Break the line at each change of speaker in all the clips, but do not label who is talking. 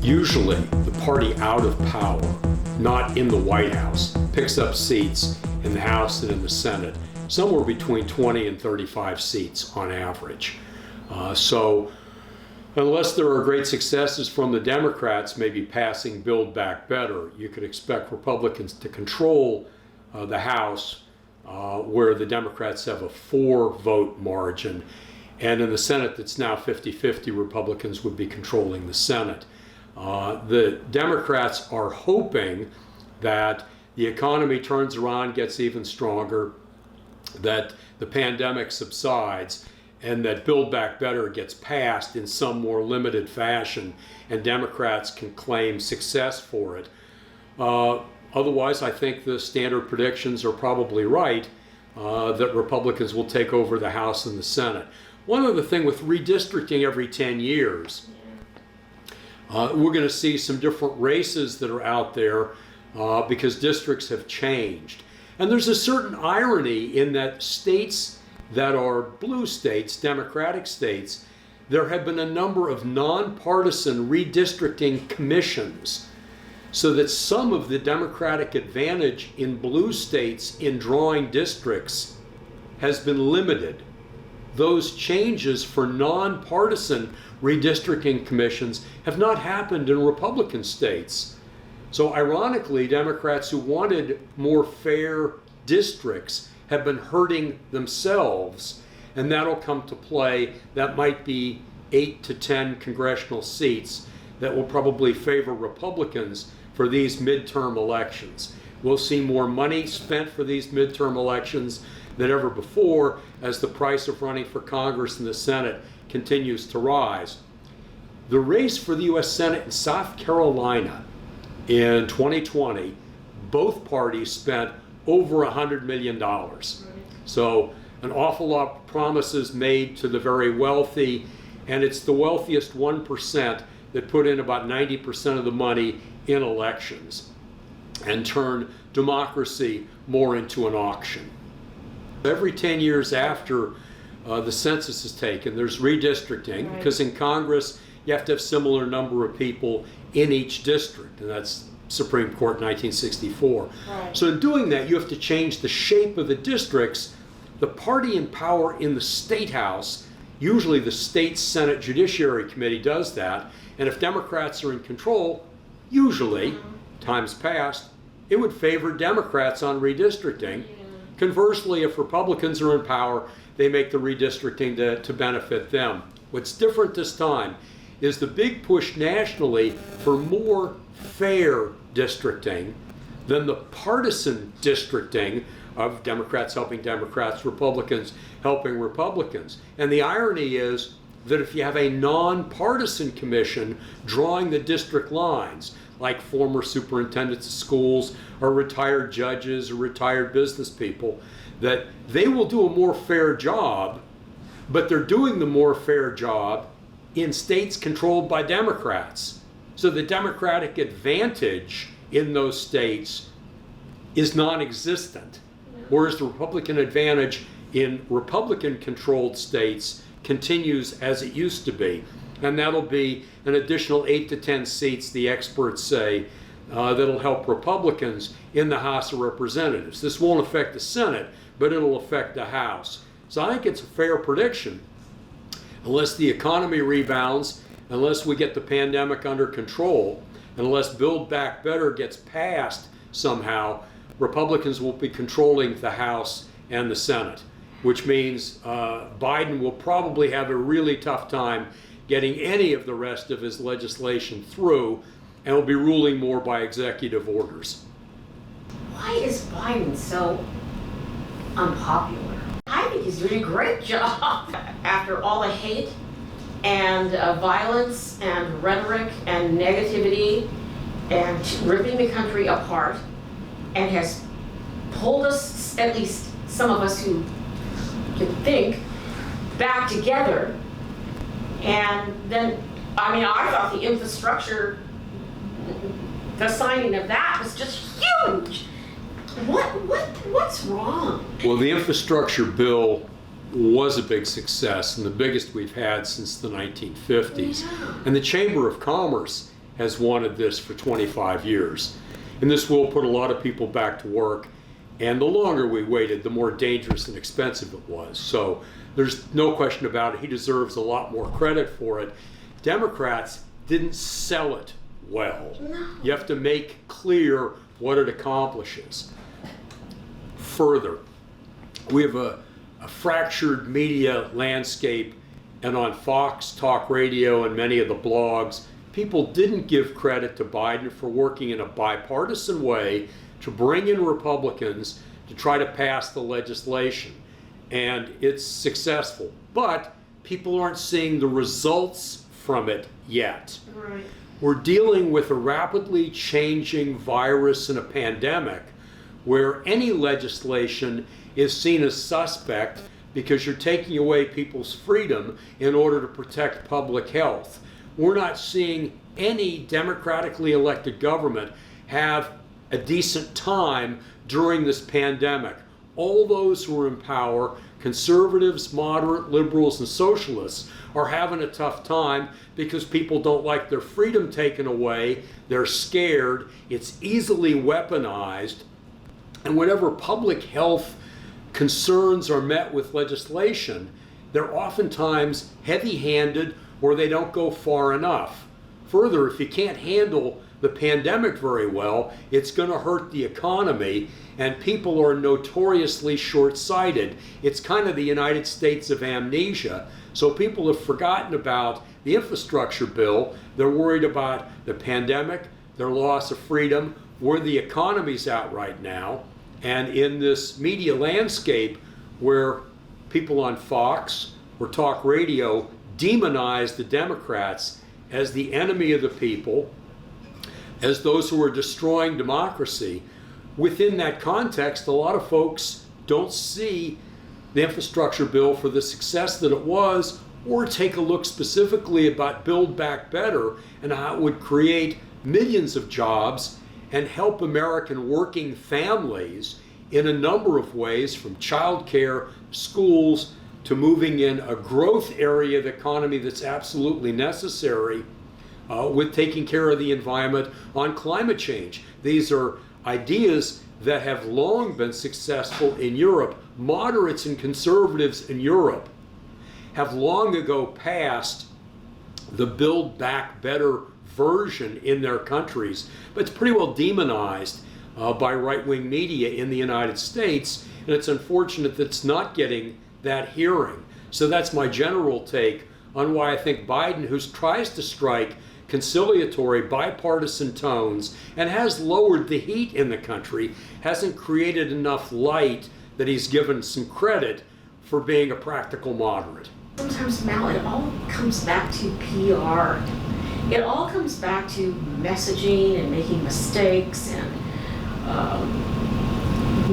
Usually, the party out of power, not in the White House, picks up seats in the House and in the Senate, somewhere between 20 and 35 seats on average. So unless there are great successes from the Democrats, maybe passing Build Back Better, you could expect Republicans to control the House, where the Democrats have a 4-vote margin. And in the Senate that's now 50-50, Republicans would be controlling the Senate. The Democrats are hoping that the economy turns around, gets even stronger, that the pandemic subsides, and that Build Back Better gets passed in some more limited fashion, and Democrats can claim success for it. Otherwise, I think the standard predictions are probably right, that Republicans will take over the House and the Senate. One other thing with redistricting every 10 years, we're going to see some different races that are out there because districts have changed. And there's a certain irony in that states that are blue states, Democratic states, there have been a number of nonpartisan redistricting commissions, so that some of the Democratic advantage in blue states in drawing districts has been limited. Those changes for nonpartisan redistricting commissions have not happened in Republican states. So ironically, Democrats who wanted more fair districts have been hurting themselves, and that'll come to play. That might be 8 to 10 congressional seats that will probably favor Republicans for these midterm elections. We'll see more money spent for these midterm elections than ever before as the price of running for Congress and the Senate continues to rise. The race for the U.S. Senate in South Carolina in 2020, both parties spent over $100 million. So an awful lot of promises made to the very wealthy, and it's the wealthiest 1% that put in about 90% of the money in elections and turn democracy more into an auction. Every 10 years after the census is taken, there's redistricting, because in Congress you have to have similar number of people in each district, and that's Supreme Court 1964. So in doing that, you have to change the shape of the districts. The party in power in the State House, usually the State Senate Judiciary Committee does that, and if Democrats are in control, usually, times past, it would favor Democrats on redistricting. Conversely, if Republicans are in power, they make the redistricting to benefit them. What's different this time is the big push nationally for more fair districting than the partisan districting of Democrats helping Democrats, Republicans helping Republicans. And the irony is that if you have a nonpartisan commission drawing the district lines, like former superintendents of schools or retired judges or retired business people, that they will do a more fair job, but they're doing the more fair job in states controlled by Democrats. So the Democratic advantage in those states is non-existent, whereas the Republican advantage in Republican-controlled states continues as it used to be. And that'll be an additional 8 to 10 seats, the experts say, that'll help Republicans in the House of Representatives. This won't affect the Senate, but it'll affect the House. So I think it's a fair prediction. Unless the economy rebounds, unless we get the pandemic under control, unless Build Back Better gets passed somehow, Republicans will be controlling the House and the Senate, which means Biden will probably have a really tough time getting any of the rest of his legislation through, and will be ruling more by executive orders.
Why is Biden so unpopular? I think he's doing a great job. After all the hate and violence and rhetoric and negativity and ripping the country apart, and has pulled us, at least some of us who can think, back together. And then, I thought the infrastructure, the signing of that was just huge. What's wrong?
Well, the infrastructure bill was a big success and the biggest we've had since the 1950s.
Yeah.
And the Chamber of Commerce has wanted this for 25 years. And this will put a lot of people back to work. And the longer we waited, the more dangerous and expensive it was. So there's no question about it. He deserves a lot more credit for it. Democrats didn't sell it well.
No.
You have to make clear what it accomplishes. Further, we have a fractured media landscape, and on Fox Talk Radio and many of the blogs, people didn't give credit to Biden for working in a bipartisan way to bring in Republicans to try to pass the legislation. And it's successful. But people aren't seeing the results from it yet.
Right.
We're dealing with a rapidly changing virus and a pandemic where any legislation is seen as suspect because you're taking away people's freedom in order to protect public health. We're not seeing any democratically elected government have a decent time during this pandemic. All those who are in power, conservatives, moderate, liberals, and socialists, are having a tough time because people don't like their freedom taken away. They're scared. It's easily weaponized. And whenever public health concerns are met with legislation, they're oftentimes heavy-handed or they don't go far enough. Further, if you can't handle the pandemic very well, it's going to hurt the economy, and people are notoriously short-sighted. It's kind of the United States of amnesia. So people have forgotten about the infrastructure bill. They're worried about the pandemic, their loss of freedom, where the economy's at right now. And in this media landscape where people on Fox or talk radio demonize the Democrats as the enemy of the people, as those who are destroying democracy, within that context, a lot of folks don't see the infrastructure bill for the success that it was, or take a look specifically about Build Back Better and how it would create millions of jobs and help American working families in a number of ways, from childcare, schools, to moving in a growth area of the economy that's absolutely necessary, with taking care of the environment on climate change. These are ideas that have long been successful in Europe. Moderates and conservatives in Europe have long ago passed the Build Back Better version in their countries, but it's pretty well demonized by right-wing media in the United States, and it's unfortunate that it's not getting that hearing. So that's my general take on why I think Biden, who tries to strike conciliatory, bipartisan tones and has lowered the heat in the country, hasn't created enough light that he's given some credit for being a practical moderate.
Sometimes, Mal, it all comes back to PR. It all comes back to messaging and making mistakes and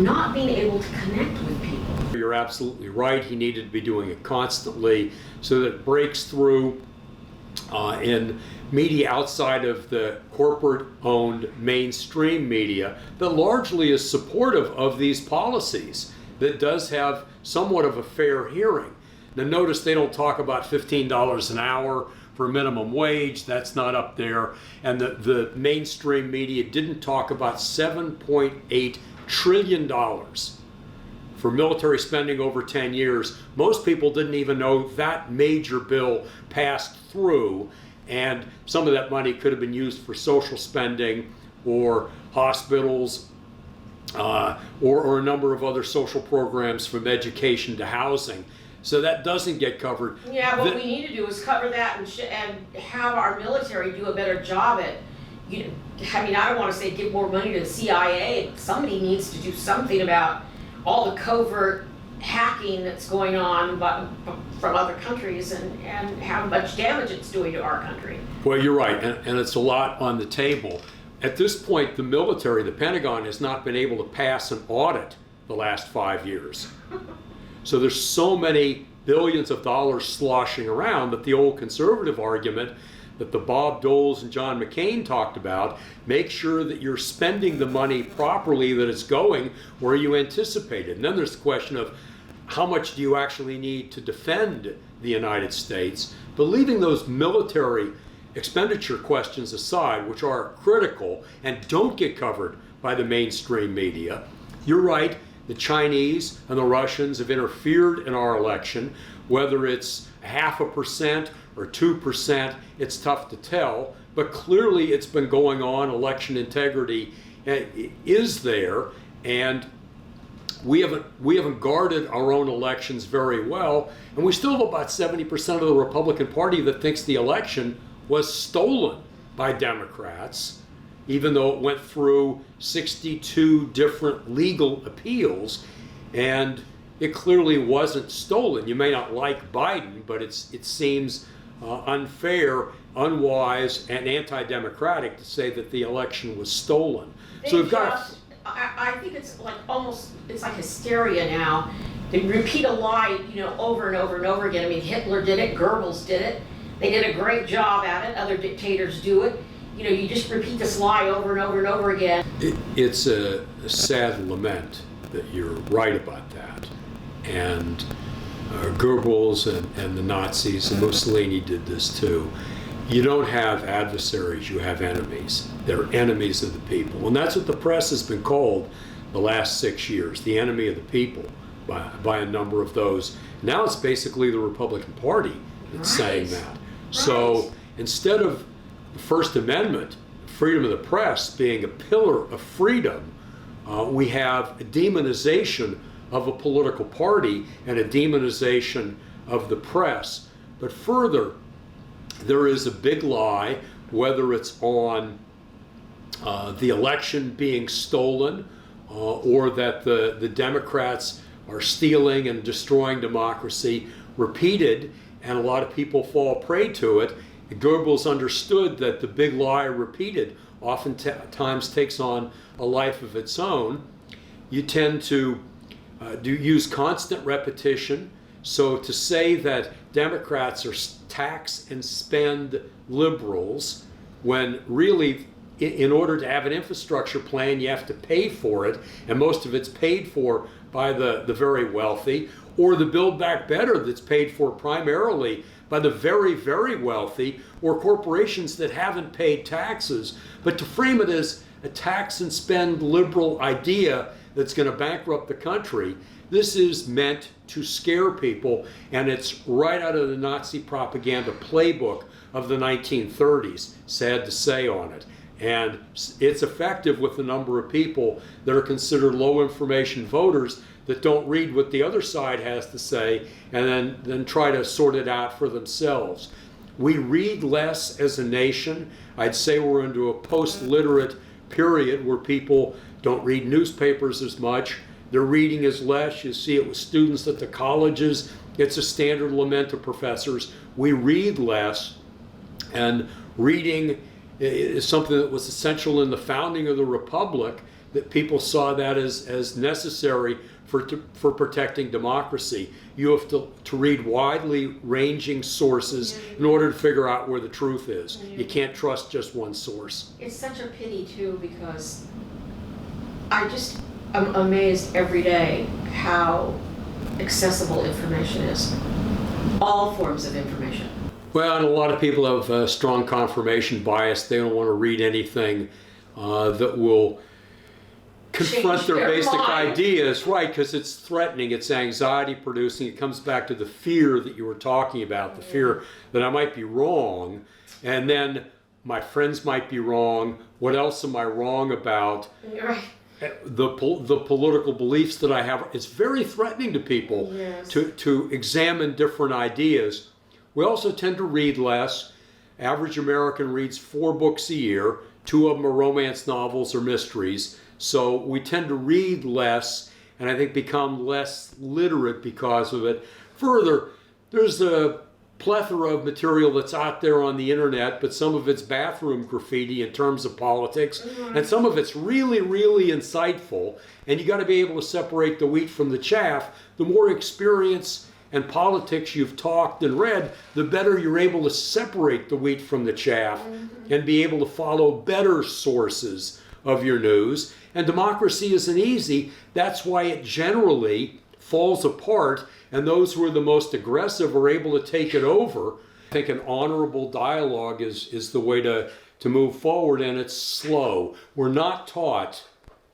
not being able to connect with people.
You're absolutely right. He needed to be doing it constantly so that it breaks through in media outside of the corporate-owned mainstream media that largely is supportive of these policies, that does have somewhat of a fair hearing. Now notice they don't talk about $15 an hour for minimum wage. That's not up there. And the mainstream media didn't talk about $7.8 trillion for military spending over 10 years. Most people didn't even know that major bill passed through, and some of that money could have been used for social spending or hospitals or a number of other social programs, from education to housing. So that doesn't get covered.
Yeah, what we need to do is cover that and have our military do a better job at, I don't want to say give more money to the CIA. Somebody needs to do something about all the covert hacking that's going on from other countries and how much damage it's doing to our country.
Well, you're right, and it's a lot on the table. At this point, the military, the Pentagon, has not been able to pass an audit the last 5 years. So there's so many billions of dollars sloshing around that the old conservative argument that the Bob Doles and John McCain talked about, make sure that you're spending the money properly, that it's going where you anticipated. And then there's the question of how much do you actually need to defend the United States? But leaving those military expenditure questions aside, which are critical and don't get covered by the mainstream media, you're right, the Chinese and the Russians have interfered in our election. Whether it's 0.5% or 2%, it's tough to tell, but clearly it's been going on. Election integrity is there, and we haven't guarded our own elections very well, and we still have about 70% of the Republican Party that thinks the election was stolen by Democrats, even though it went through 62 different legal appeals, and it clearly wasn't stolen. You may not like Biden, but it seems unfair, unwise, and anti-democratic to say that the election was stolen. So we've got.
I think it's like it's like hysteria now. They repeat a lie, over and over and over again. I mean, Hitler did it, Goebbels did it. They did a great job at it. Other dictators do it. You just repeat this lie over and over and over again.
It's a sad lament that you're right about that. And Goebbels and the Nazis and Mussolini did this too. You don't have adversaries, you have enemies. They're enemies of the people. And that's what the press has been called the last 6 years, the enemy of the people, by a number of those. Now it's basically the Republican Party that's saying that. Right. So instead of the First Amendment, freedom of the press being a pillar of freedom, we have a demonization of a political party and a demonization of the press. But further, there is a big lie, whether it's on the election being stolen or that the Democrats are stealing and destroying democracy, repeated, and a lot of people fall prey to it. Goebbels understood that the big lie repeated oftentimes takes on a life of its own. You tend to use constant repetition. So to say that Democrats are tax and spend liberals, when really in order to have an infrastructure plan you have to pay for it, and most of it's paid for by the very wealthy, or the Build Back Better that's paid for primarily by the very, very wealthy, or corporations that haven't paid taxes. But to frame it as a tax and spend liberal idea that's going to bankrupt the country, this is meant to scare people, and it's right out of the Nazi propaganda playbook of the 1930s, sad to say on it. And it's effective with the number of people that are considered low information voters that don't read what the other side has to say and then try to sort it out for themselves. We read less as a nation. I'd say we're into a post-literate period where people don't read newspapers as much. Their reading is less. You see it with students at the colleges. It's a standard lament of professors. We read less, and reading is something that was essential in the founding of the Republic, that people saw that as necessary for protecting democracy. You have to read widely ranging sources in order to figure out where the truth is. You can't trust just one source.
It's such a pity too, because I'm amazed every day how accessible information is. All forms of information.
Well, and a lot of people have a strong confirmation bias. They don't want to read anything that will confront their basic ideas, right? Because it's threatening, it's anxiety producing. It comes back to the fear that you were talking about, the fear that I might be wrong, and then my friends might be wrong. What else am I wrong about?
Right.
The political beliefs that I have. It's very threatening to people to examine different ideas. We also tend to read less. Average American reads 4 books a year. 2 of them are romance novels or mysteries. So we tend to read less, and I think become less literate because of it. Further, there's a plethora of material that's out there on the internet, but some of it's bathroom graffiti in terms of politics, and some of it's really, really insightful. And you got to be able to separate the wheat from the chaff. The more experience and politics you've talked and read, the better you're able to separate the wheat from the chaff and be able to follow better sources of your news. And democracy isn't easy. That's why it generally falls apart, and those who are the most aggressive are able to take it over. I think an honorable dialogue is the way to move forward, and it's slow. We're not taught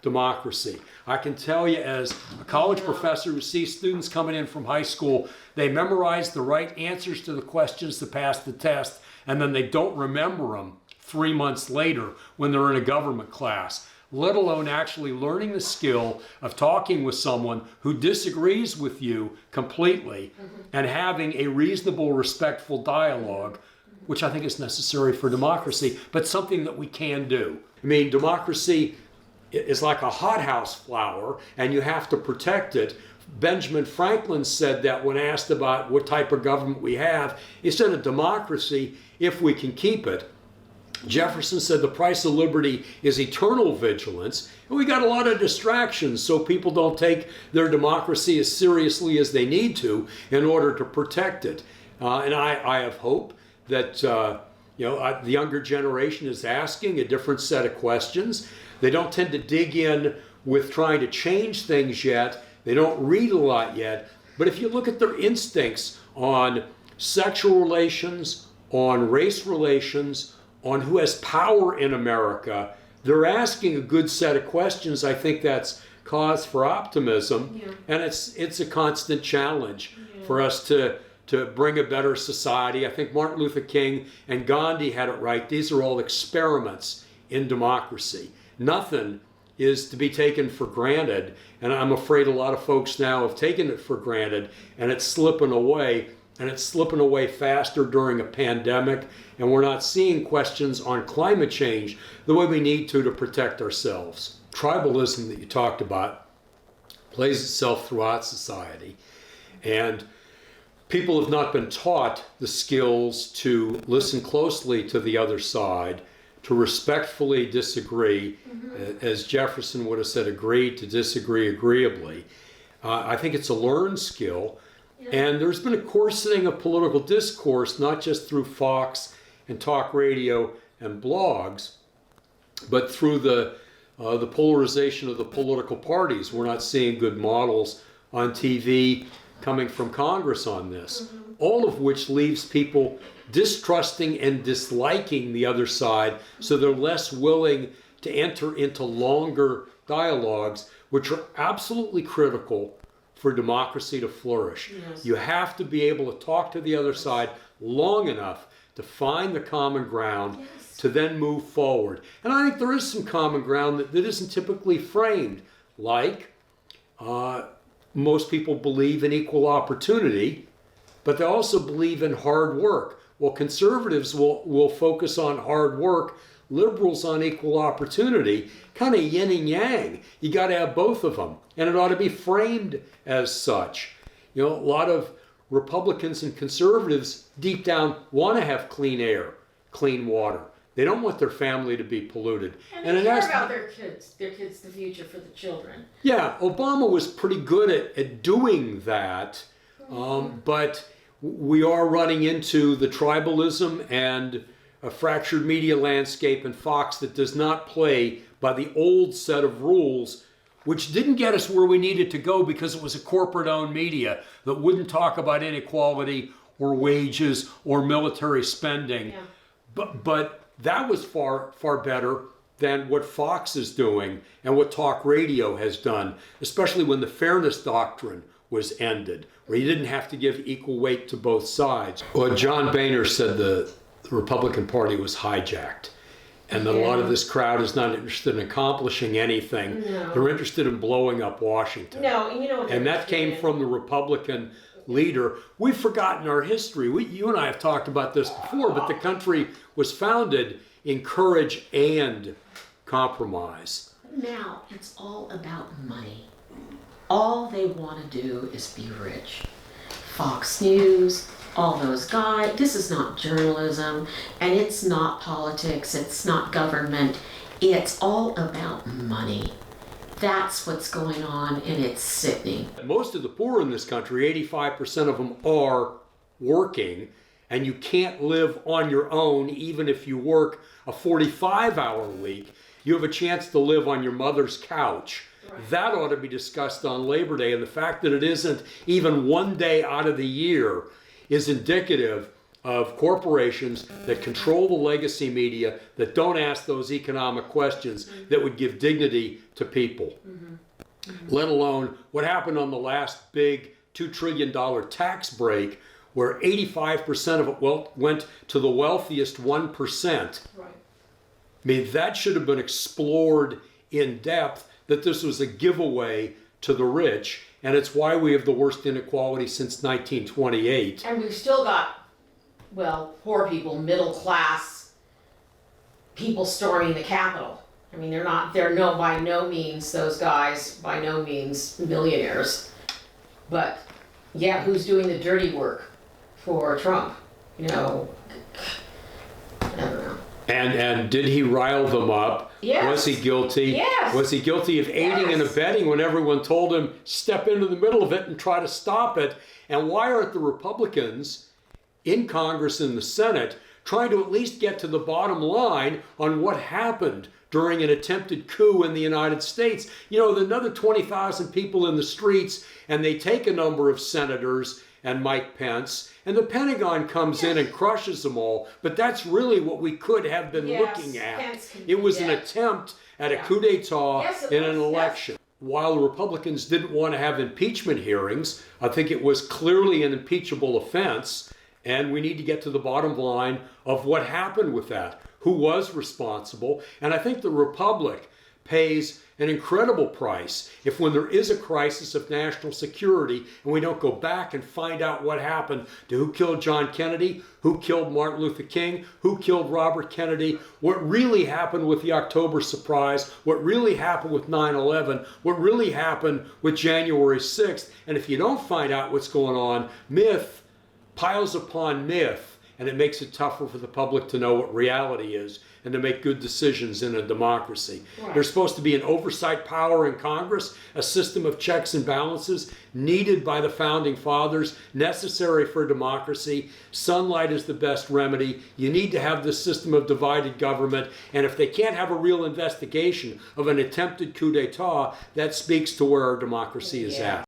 democracy. I can tell you as a college professor who sees students coming in from high school, they memorize the right answers to the questions to pass the test, and then they don't remember them 3 months later when they're in a government class, let alone actually learning the skill of talking with someone who disagrees with you completely and having a reasonable, respectful dialogue, which I think is necessary for democracy, but something that we can do. I mean, democracy is like a hothouse flower, and you have to protect it. Benjamin Franklin said that when asked about what type of government we have. He said a democracy, if we can keep it. Jefferson said the price of liberty is eternal vigilance, and we got a lot of distractions, so people don't take their democracy as seriously as they need to in order to protect it. And I have hope that the younger generation is asking a different set of questions. They don't tend to dig in with trying to change things yet. They don't read a lot yet. But if you look at their instincts on sexual relations, on race relations, on who has power in America, they're asking a good set of questions. I think that's cause for optimism. Yeah. And it's a constant challenge for us to bring a better society. I think Martin Luther King and Gandhi had it right. These are all experiments in democracy. Nothing is to be taken for granted, and I'm afraid a lot of folks now have taken it for granted, and it's slipping away, and it's slipping away faster during a pandemic, and we're not seeing questions on climate change the way we need to protect ourselves. Tribalism that you talked about plays itself throughout society, and people have not been taught the skills to listen closely to the other side, to respectfully disagree, as Jefferson would have said, agree to disagree agreeably. I think it's a learned skill. Yeah. And there's been a coarsening of political discourse, not just through Fox and talk radio and blogs, but through the polarization of the political parties. We're not seeing good models on TV coming from Congress on this, all of which leaves people distrusting and disliking the other side, so they're less willing to enter into longer dialogues, which are absolutely critical for democracy to flourish. Yes. You have to be able to talk to the other side long enough to find the common ground, yes, to then move forward. And I think there is some common ground that isn't typically framed, like most people believe in equal opportunity, but they also believe in hard work. Well, conservatives will focus on hard work, liberals on equal opportunity, kind of yin and yang. You got to have both of them, and it ought to be framed as such. A lot of Republicans and conservatives deep down want to have clean air, clean water. They don't want their family to be polluted.
And they care about their kids, the future for the children.
Yeah, Obama was pretty good at doing that, but we are running into the tribalism and a fractured media landscape and Fox that does not play by the old set of rules, which didn't get us where we needed to go because it was a corporate-owned media that wouldn't talk about inequality or wages or military spending. Yeah. But that was far, far better than what Fox is doing and what talk radio has done, especially when the fairness doctrine was ended, where you didn't have to give equal weight to both sides. Well, John Boehner said the Republican Party was hijacked, and that a lot of this crowd is not interested in accomplishing anything. No. They're interested in blowing up Washington.
No,
and that came from the Republican leader. We've forgotten our history. You and I have talked about this before, but the country was founded in courage and compromise.
Now it's all about money. All they want to do is be rich. Fox News, all those guys, this is not journalism, and it's not politics, it's not government. It's all about money. That's what's going on, and it's sickening.
Most of the poor in this country, 85% of them are working, and you can't live on your own even if you work a 45-hour week. You have a chance to live on your mother's couch. Right. That ought to be discussed on Labor Day, and the fact that it isn't even one day out of the year is indicative of corporations that control the legacy media, that don't ask those economic questions that would give dignity to people. Let alone what happened on the last big $2 trillion tax break, where 85% of it went to the wealthiest 1%.
Right.
I mean, that should have been explored in depth, that this was a giveaway to the rich, and it's why we have the worst inequality since 1928.
And we've still got, well, poor people, middle class people storming the Capitol. I mean, they're by no means, those guys, by no means millionaires. But yeah, who's doing the dirty work for Trump? You know, I don't know.
And did he rile them up?
Yes.
Was he guilty?
Yes.
Was he guilty of aiding and abetting when everyone told him, step into the middle of it and try to stop it? And why aren't the Republicans in Congress and the Senate trying to at least get to the bottom line on what happened during an attempted coup in the United States? You know, another 20,000 people in the streets, and they take a number of senators and Mike Pence, and the Pentagon comes in and crushes them all. But that's really what we could have been looking at. It was an attempt at a coup d'etat in an election. While the Republicans didn't want to have impeachment hearings, I think it was clearly an impeachable offense, and we need to get to the bottom line of what happened with that, who was responsible. And I think the Republic pays an incredible price if, when there is a crisis of national security, and we don't go back and find out what happened to who killed John Kennedy, who killed Martin Luther King, who killed Robert Kennedy, what really happened with the October surprise, what really happened with 9/11, what really happened with January 6th. And if you don't find out what's going on, myth piles upon myth, and it makes it tougher for the public to know what reality is and to make good decisions in a democracy.
Right.
There's supposed to be an oversight power in Congress, a system of checks and balances needed by the founding fathers, necessary for democracy. Sunlight is the best remedy. You need to have this system of divided government, and if they can't have a real investigation of an attempted coup d'etat, that speaks to where our democracy is at.